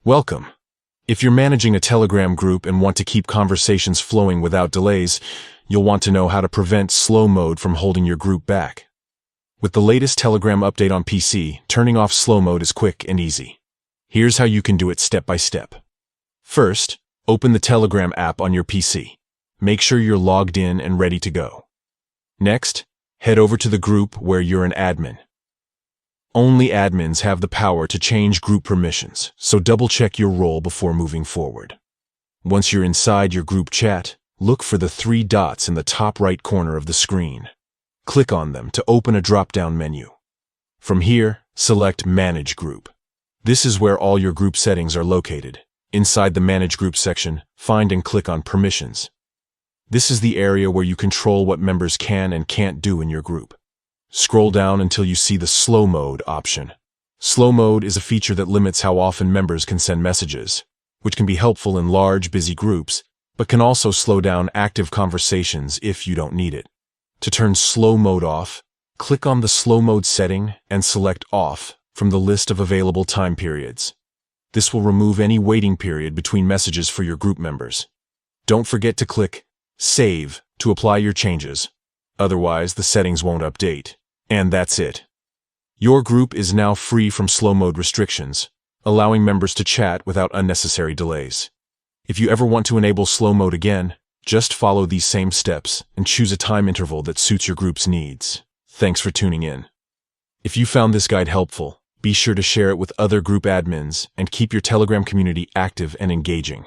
Welcome. If you're managing a Telegram group and want to keep conversations flowing without delays, you'll want to know how to prevent slow mode from holding your group back. With the latest Telegram update on PC, turning off slow mode is quick and easy. Here's how you can do it step by step. First, open the Telegram app on your PC. Make sure you're logged in and ready to go. Next, head over to the group where you're an admin. Only admins have the power to change group permissions, so double-check your role before moving forward. Once you're inside your group chat, look for the 3 dots in the top right corner of the screen. Click on them to open a drop-down menu. From here, select Manage Group. This is where all your group settings are located. Inside the Manage Group section, find and click on Permissions. This is the area where you control what members can and can't do in your group. Scroll down until you see the Slow Mode option. Slow Mode is a feature that limits how often members can send messages, which can be helpful in large, busy groups, but can also slow down active conversations if you don't need it. To turn Slow Mode off, click on the Slow Mode setting and select Off from the list of available time periods. This will remove any waiting period between messages for your group members. Don't forget to click Save to apply your changes. Otherwise, the settings won't update. And that's it. Your group is now free from slow mode restrictions, allowing members to chat without unnecessary delays. If you ever want to enable slow mode again, just follow these same steps and choose a time interval that suits your group's needs. Thanks for tuning in. If you found this guide helpful, be sure to share it with other group admins and keep your Telegram community active and engaging.